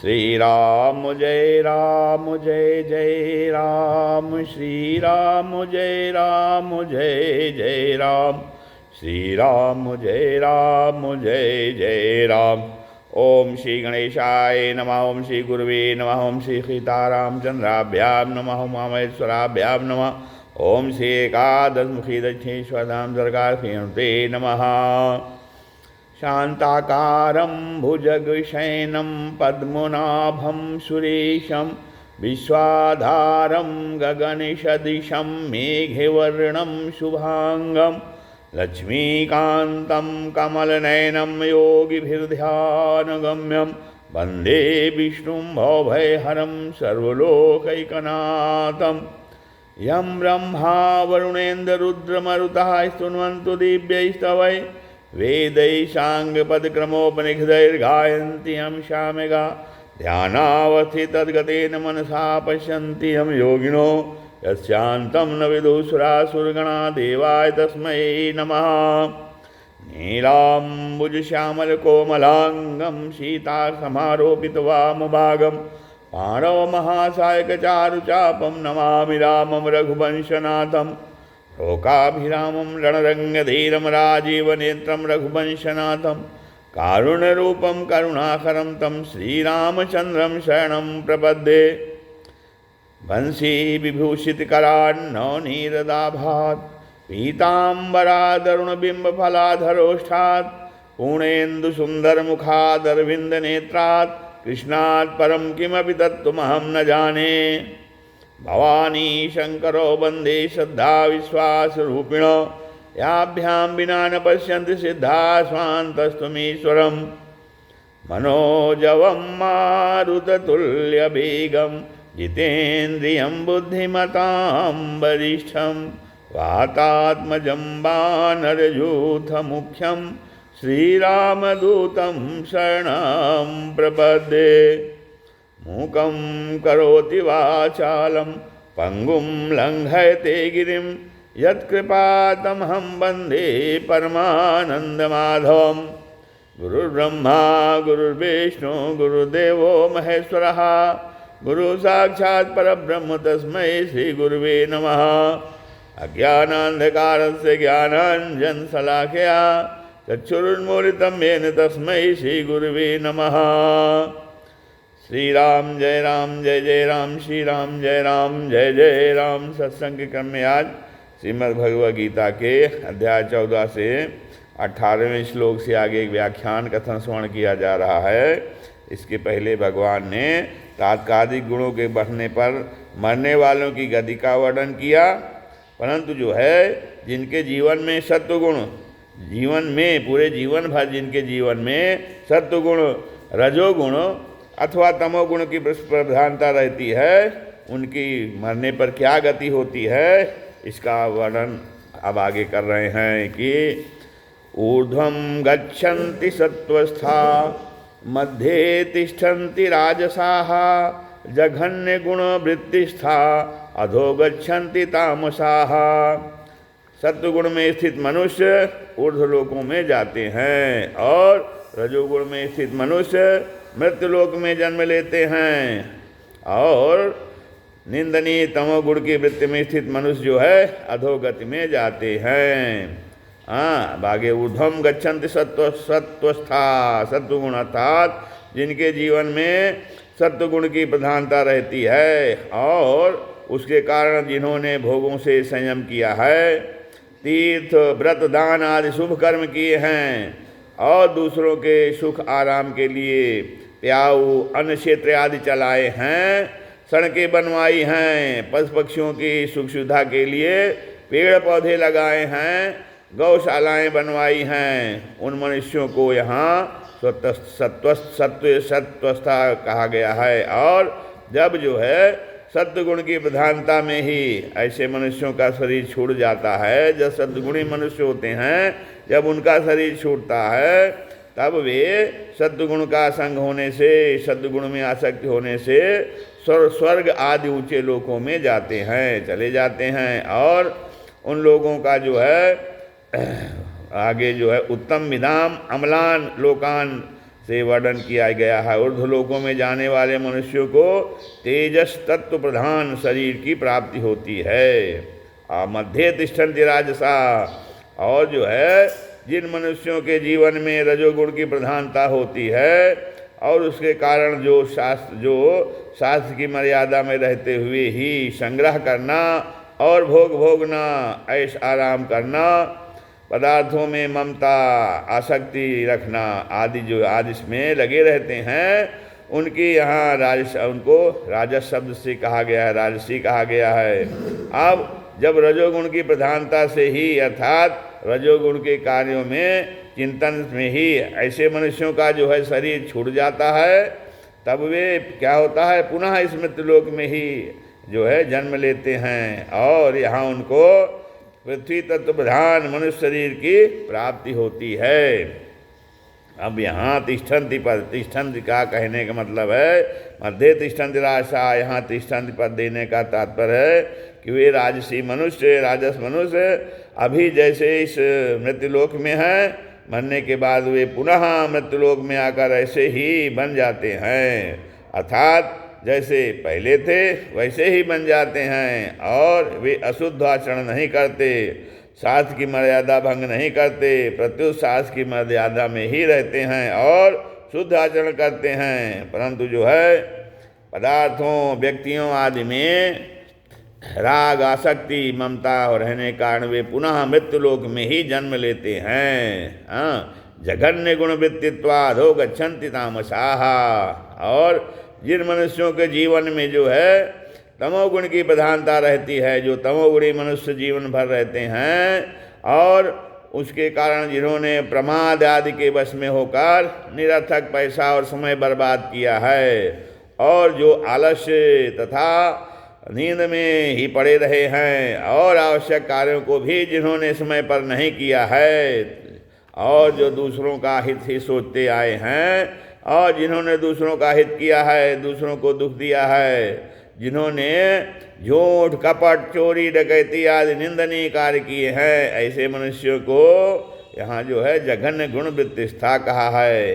श्री राम जय जय राम, श्री राम जय जय राम, श्री राम जय राम। ओम श्री गणेशाय नमः, ओम श्री गुरुवे नमः, ओम श्री सीतारामचंद्राभ्यां नमः, उमामहेश्वराभ्यां नमः, ओम श्री एकादशमुखी दक्षिणेश्वरधाम सरकारते नमः। शांताकारं भुजगशयनं पद्मनाभं सुरेशं, विश्वाधारं गगनसदृशं मेघवर्णं शुभांगं, लक्ष्मीकान्तं कमलनयनं योगिभिर्ध्यानगम्यं, वन्दे विष्णुं भवभयहरं सर्वलोकैकनाथं। यं ब्रह्मा वरुणेन्द्ररुद्रमरुतः स्तुन्वन्तु दिव्यैस्तवै, वेदैः साङ्गपदक्रमोपनिषदैर्गायन्ति यं सामगा, ध्यानावस्थितद्गतेन मनसा पश्यन्ति यं योगिनो, यस्यान्तं न विदुषुरासुरगणा देवाय तस्मै नमः। नीलाम्बुजश्यामलकोमलाङ्गं सीतासमारोपितवामभागं, पाणवमहासायकचारुचापं नमामि रामं रघुवंशनाथं। लोकाभिरामं रणरङ्गधीरं राजीवनेत्रं रघुवंशनाथं, कारुण्यरूपं करुणाकरं तं श्रीरामचन्द्रं शरणं प्रपद्ये। वंशी विभूषितकरान्नवनीरदाभात्, पीताम्बरादरुणबिम्बफलाधरोष्ठात्, पूर्णेन्दुसुन्दरमुखादरविन्दनेत्रात्, कृष्णात् परं किमपि तत्त्वमहं न जाने। भवानी शंकरो वन्दे श्रद्धा विश्वासरूपिणो, याभ्यां विना न पश्यन्ति सिद्धा स्वान्तस्त्वमीश्वरम्। मनोजवं मारुततुल्यवेगं, जितेन्द्रियं बुद्धिमतां वरिष्ठं, वातात्मजं वानरयूथमुख्यं, श्रीरामदूतं शरणं प्रपद्ये। मूकं करोति वाचालं, पंगुं लङ्घयते गिरिं, यत्कृपातमहं वन्दे परमानन्दमाधवं। गुरुर्ब्रह्मा गुरुर्विष्णु गुरुर्देवो महेश्वरः, गुरुसाक्षात् परब्रह्म तस्मै श्रीगुरुवे नमः। अज्ञानान्धकारस्य ज्ञानाञ्जनशलाकया चक्षुरुन्मीलितं येन तस्मै श्रीगुरुवे नमः। श्री राम जय जय राम, श्री राम जय जय राम। सत्संग के क्रम में आज श्रीमद् भगवद गीता के अध्याय 14 से 18वें श्लोक से आगे एक व्याख्यान कथन श्रवण किया जा रहा है। इसके पहले भगवान ने तात्कालिक गुणों के बढ़ने पर मरने वालों की गति का वर्णन किया, परंतु जो है जिनके जीवन में सत्वगुण, जीवन में पूरे जीवन भर जिनके जीवन में सत्वगुण, रजोगुण अथवा तमोगुण की प्रधानता रहती है, उनकी मरने पर क्या गति होती है, इसका वर्णन अब आगे कर रहे हैं कि ऊर्ध्वं गच्छन्ति सत्वस्था, मध्ये तिष्ठन्ति राजसाः, जघन्य गुण वृत्तिस्था, अधो गच्छन्ति तामसाः। सत्वगुण में स्थित मनुष्य ऊर्ध्वलोकों में जाते हैं और रजोगुण में स्थित मनुष्य मृत्युलोक में जन्म लेते हैं, और निंदनीय तमोगुण की वृत्ति में स्थित मनुष्य जो है अधोगति में जाते हैं। बागे ऊर्ध्वम गच्छन्ति सत्वस्था, सत्वगुण अर्थात जिनके जीवन में सत्वगुण की प्रधानता रहती है और उसके कारण जिन्होंने भोगों से संयम किया है, तीर्थ व्रत दान आदि शुभ कर्म किए हैं और दूसरों के सुख आराम के लिए प्याऊ अन्न क्षेत्र आदि चलाए हैं, सड़कें बनवाई हैं, पशु पक्षियों की सुख सुविधा के लिए पेड़ पौधे लगाए हैं, गौशालाएं बनवाई हैं, उन मनुष्यों को यहाँ सत्वस्था कहा गया है। और जब जो है सत्वगुण की प्रधानता में ही ऐसे मनुष्यों का शरीर छूट जाता है, जब सत्वगुणी मनुष्य होते हैं, जब उनका शरीर छूटता है, तब वे सत्वगुण का संग होने से, सत्वगुण में आसक्ति होने से स्वर्ग आदि ऊंचे लोकों में जाते हैं, चले जाते हैं। और उन लोगों का जो है आगे जो है उत्तम विधाम अमलान लोकान से वर्णन किया गया है। ऊर्ध्वलोकों में जाने वाले मनुष्यों को तेजस तत्व प्रधान शरीर की प्राप्ति होती है। मध्य तिष्ठन्ति राजसा, और जो है जिन मनुष्यों के जीवन में रजोगुण की प्रधानता होती है और उसके कारण जो शास्त्र की मर्यादा में रहते हुए ही संग्रह करना और भोगना, ऐश आराम करना, पदार्थों में ममता आसक्ति रखना आदि जो आदि में लगे रहते हैं, उनकी यहाँ उनको राजस शब्द से कहा गया है, राजसी कहा गया है। अब जब रजोगुण की प्रधानता से ही अर्थात रजोगुण के कार्यों में चिंतन में ही ऐसे मनुष्यों का जो है शरीर छूट जाता है, तब वे क्या होता है, पुनः इस मृत्युलोक में ही जो है जन्म लेते हैं और यहाँ उनको पृथ्वी तत्व प्रधान मनुष्य शरीर की प्राप्ति होती है। अब यहाँ तिष्ठन्ति पद, तिष्ठन्ति का कहने का मतलब है मध्य तिष्ठन्ति राजसा, यहाँ तिष्ठन्ति पद देने का तात्पर्य है कि वे राजसी मनुष्य, राजस मनुष्य अभी जैसे इस मृत्युलोक में हैं, मरने के बाद वे पुनः मृत्युलोक में आकर ऐसे ही बन जाते हैं, अर्थात जैसे पहले थे वैसे ही बन जाते हैं। और वे अशुद्ध आचरण नहीं करते, शास्त्र की मर्यादा भंग नहीं करते, प्रत्युत शास्त्र की मर्यादा में ही रहते हैं और शुद्ध आचरण करते हैं, परंतु जो है पदार्थों, व्यक्तियों आदि में राग, आसक्ति, ममता रहने कारण वे पुनः मृत्युलोक में ही जन्म लेते हैं। जघन्य गुण वृत्तित्वाधो गच्छन्ति तामसाः, और जिन मनुष्यों के जीवन में जो है तमोगुण की प्रधानता रहती है, जो तमोगुणी मनुष्य जीवन भर रहते हैं और उसके कारण जिन्होंने प्रमाद आदि के वश में होकर निरर्थक पैसा और समय बर्बाद किया है, और जो आलस्य तथा नींद में ही पड़े रहे हैं और आवश्यक कार्यों को भी जिन्होंने समय पर नहीं किया है, और जो दूसरों का हित ही सोचते आए हैं और जिन्होंने दूसरों का हित किया है, दूसरों को दुख दिया है, जिन्होंने झूठ, कपट, चोरी, डकैती आदि निंदनीय कार्य किए हैं, ऐसे मनुष्यों को यहाँ जो है जघन्य गुण वृत्तिस्था कहा है।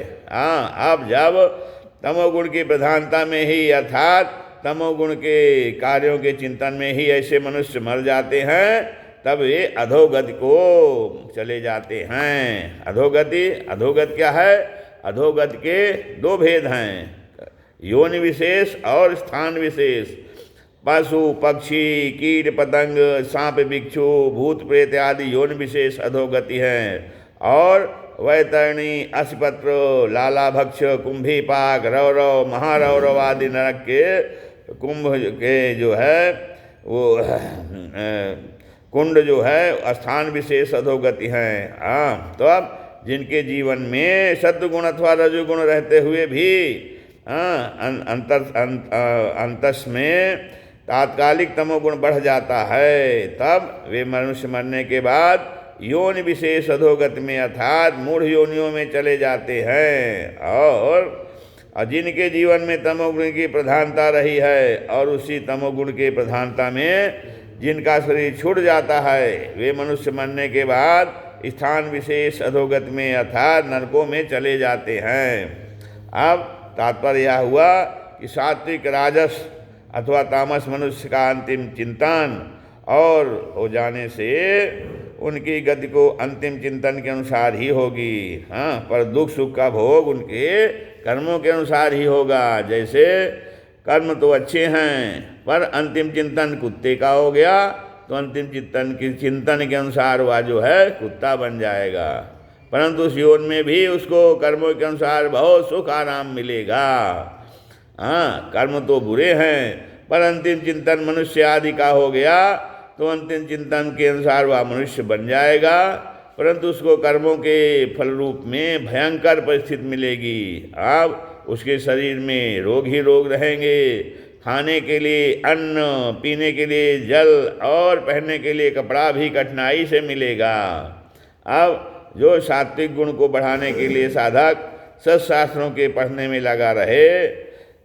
अब जब तमोगुण की प्रधानता में ही अर्थात तमोगुण के कार्यों के चिंतन में ही ऐसे मनुष्य मर जाते हैं, तब ये अधोगति को चले जाते हैं। अधोगति क्या है? अधोगति के दो भेद हैं, योनि विशेष और स्थान विशेष। पशु, पक्षी, कीट, पतंग, सांप, बिच्छू, भूत, प्रेत आदि योनि विशेष अधोगति हैं, और वैतरणी, अश्वपत्र, लालाभक्ष, कुंभीपाक, रौरव, महारौरव आदि नरक के कुंभ के जो है वो कुंड जो है स्थान विशेष अधोगति हैं। तो अब जिनके जीवन में सत्वगुण अथवा रजोगुण रहते हुए भी अंतस में तात्कालिक तमोगुण बढ़ जाता है, तब वे मनुष्य मरने के बाद योनि विशेष अधोगति में अर्थात मूढ़ योनियों में चले जाते हैं। और जिनके जीवन में तमोगुण की प्रधानता रही है और उसी तमोगुण के प्रधानता में जिनका शरीर छूट जाता है, वे मनुष्य मरने के बाद स्थान विशेष अधोगति में अर्थात नरकों में चले जाते हैं। अब तात्पर्य यह हुआ कि सात्विक, राजस अथवा तामस मनुष्य का अंतिम चिंतन और हो जाने से उनकी गति को अंतिम चिंतन के अनुसार ही होगी। पर दुख सुख का भोग उनके कर्मों के अनुसार ही होगा। जैसे कर्म तो अच्छे हैं पर अंतिम चिंतन कुत्ते का हो गया, तो अंतिम चिंतन के अनुसार वह जो है कुत्ता बन जाएगा, परंतु उस योन में भी उसको कर्मों के अनुसार बहुत सुख आराम मिलेगा। कर्म तो बुरे हैं पर अंतिम चिंतन मनुष्य आदि का हो गया, तो अंतिम चिंतन के अनुसार वह मनुष्य बन जाएगा, परंतु उसको कर्मों के फल रूप में भयंकर परिस्थिति मिलेगी। अब उसके शरीर में रोग ही रोग रहेंगे, खाने के लिए अन्न, पीने के लिए जल और पहनने के लिए कपड़ा भी कठिनाई से मिलेगा। अब जो सात्विक गुण को बढ़ाने के लिए साधक सत्शास्त्रों के पढ़ने में लगा रहे,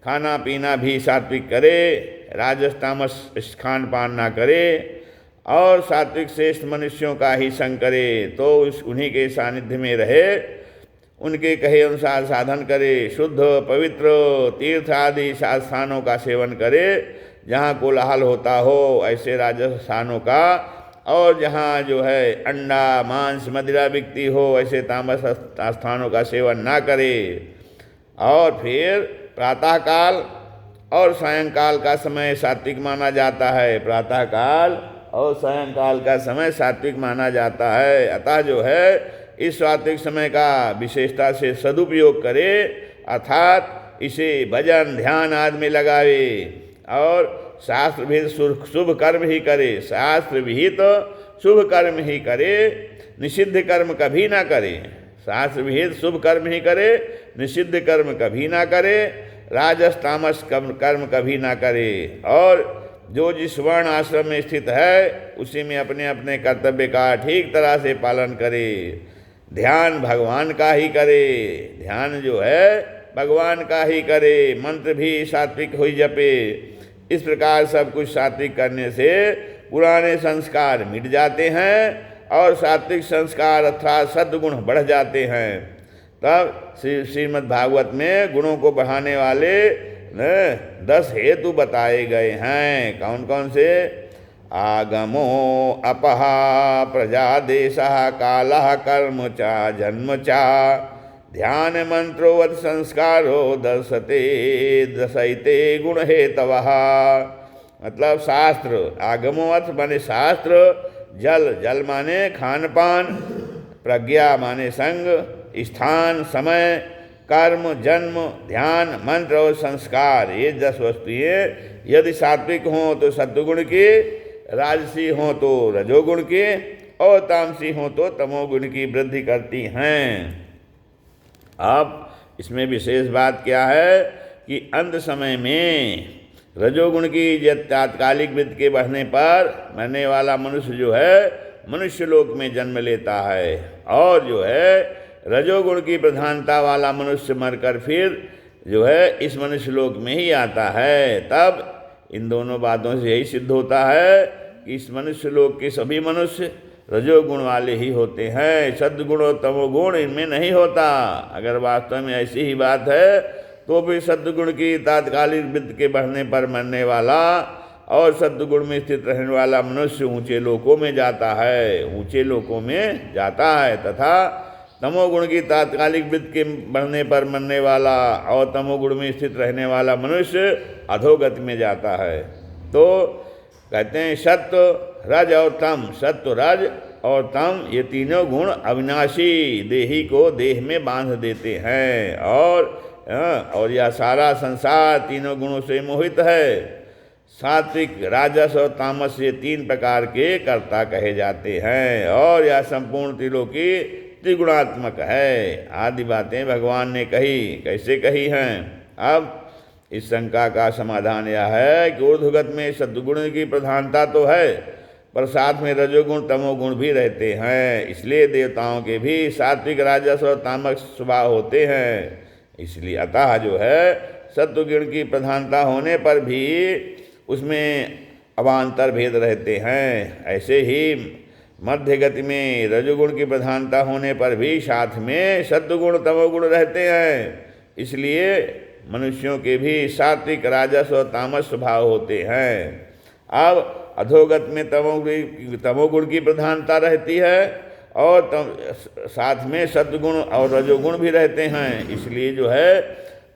खाना पीना भी सात्विक करे, राजस तामस खान पान ना करे और सात्विक श्रेष्ठ मनुष्यों का ही संग करे, तो उन्हीं के सानिध्य में रहे, उनके कहे अनुसार साधन करे, शुद्ध पवित्र तीर्थ आदि स्थानों का सेवन करे, जहाँ कोलाहल होता हो ऐसे राजस स्थानों का, और जहाँ जो है अंडा मांस मदिरा बिकती हो ऐसे तामस स्थानों का सेवन ना करे। और फिर प्रातःकाल और सायंकाल का समय सात्विक माना जाता है, प्रातःकाल और सायंकाल का समय सात्विक माना जाता है। अतः जो है इस सात्विक समय का विशेषता से सदुपयोग करे, अर्थात इसे भजन ध्यान आदि में लगावे और शास्त्र विहित शुभ कर्म ही करे, शास्त्र विहित शुभ कर्म ही करे, निषिद्ध कर्म कभी ना करे। शास्त्र विहित शुभ कर्म ही करे, निषिद्ध कर्म कभी ना करे, राजस तामस कर्म कभी ना करे। और जो जिस वर्ण आश्रम में स्थित है उसी में अपने अपने कर्तव्य का ठीक तरह से पालन करे। ध्यान भगवान का ही करे, ध्यान जो है भगवान का ही करे, मंत्र भी सात्विक हो जपे। इस प्रकार सब कुछ सात्विक करने से पुराने संस्कार मिट जाते हैं और सात्विक संस्कार अर्थात सद्गुण बढ़ जाते हैं। तब श्रीमद् भागवत में गुणों को बढ़ाने वाले 10 हेतु बताए गए हैं। कौन कौन से? आगमो अपहा प्रजादेशः कालः कर्म चा जन्म चा ध्यान मंत्रोवत संस्कारो दर्शते गुण हेतवः। मतलब शास्त्र, आगमोवत माने शास्त्र, जल माने खान पान, प्रज्ञा माने संग, स्थान समय, कर्म जन्म, ध्यान मंत्र और संस्कार, ये 10 वस्तुएं यदि सात्विक हों तो सत्वगुण की, राजसी हों तो रजोगुण की, और तामसी हों तो तमोगुण की वृद्धि करती हैं। अब इसमें विशेष बात क्या है कि अंत समय में रजोगुण की तात्कालिक वृद्धि के बढ़ने पर मरने वाला मनुष्य जो है मनुष्य लोक में जन्म लेता है, और जो है रजोगुण की प्रधानता वाला मनुष्य मरकर फिर जो है इस मनुष्य लोक में ही आता है। तब इन दोनों बातों से यही सिद्ध होता है कि इस मनुष्य लोक के सभी मनुष्य रजोगुण वाले ही होते हैं, सद्गुण और तमोगुण इनमें नहीं होता। अगर वास्तव में ऐसी ही बात है तो फिर सद्गुण की तात्कालिक वृद्धि के बढ़ने पर मरने वाला और सद्गुण में स्थित रहने वाला मनुष्य ऊंचे लोकों में जाता है, ऊंचे लोकों में जाता है, तथा तमोगुण की तात्कालिक वृद्धि के बढ़ने पर मरने वाला और तमोगुण में स्थित रहने वाला मनुष्य अधोगति में जाता है। तो कहते हैं सत्व रज और तम, सत्व रज और तम ये तीनों गुण अविनाशी देही को देह में बांध देते हैं, और यह सारा संसार तीनों गुणों से मोहित है। सात्विक राजस और तामस ये 3 प्रकार के कर्ता कहे जाते हैं, और यह संपूर्ण त्रिलोकी त्रिगुणात्मक है। आदि बातें भगवान ने कही, कैसे कही हैं? अब इस शंका का समाधान यह है कि ऊर्ध्वगत में सद्गुण की प्रधानता तो है, पर साथ में रजोगुण तमोगुण भी रहते हैं, इसलिए देवताओं के भी सात्विक राजस और तामस स्वभाव होते हैं। इसलिए अतः जो है सत्वगुण की प्रधानता होने पर भी उसमें अवान्तर भेद रहते हैं। ऐसे ही मध्य गति में रजोगुण की प्रधानता होने पर भी साथ में सत्वगुण तमोगुण रहते हैं, इसलिए मनुष्यों के भी सात्विक राजस और तामस स्वभाव होते हैं। अब अधोगत में तमोगुण की प्रधानता रहती है और साथ में सत्वगुण और रजोगुण भी रहते हैं, इसलिए जो है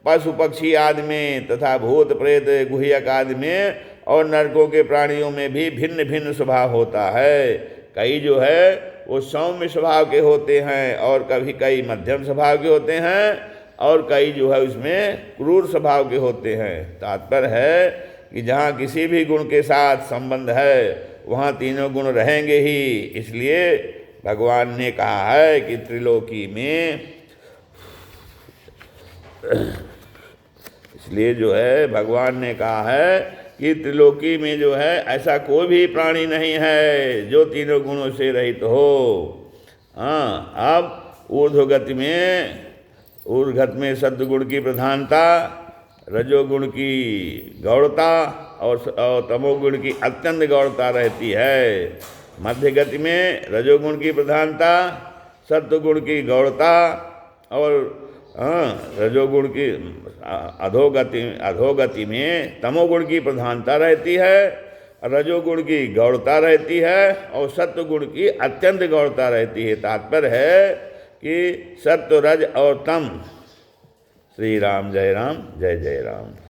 पशु पक्षी आदि में तथा भूत प्रेत गुह्यक आदि में और नरकों के प्राणियों में भी भिन्न भिन्न स्वभाव होता है। कई जो है वो सौम्य स्वभाव के होते हैं, और कई मध्यम स्वभाव के होते हैं, और कई जो है उसमें क्रूर स्वभाव के होते हैं। तात्पर्य है कि जहाँ किसी भी गुण के साथ संबंध है वहाँ तीनों गुण रहेंगे ही। इसलिए भगवान ने कहा है कि त्रिलोकी में, इसलिए जो है भगवान ने कहा है कि त्रिलोकी में जो है ऐसा कोई भी प्राणी नहीं है जो तीनों गुणों से रहित हो। अब ऊर्ध्वगत में सद्गुण की प्रधानता, रजोगुण की गौड़ता और तमोगुण की अत्यंत गौड़ता रहती है। मध्य गति में रजोगुण की प्रधानता, सत्वगुण की गौड़ता और रजोगुण की अधोगति में तमोगुण की प्रधानता रहती है, रजोगुण की गौड़ता रहती है और सत्वगुण की अत्यंत गौड़ता रहती है। तात्पर्य है कि सत्व, रज और तम। श्री राम जय राम, जय जय राम।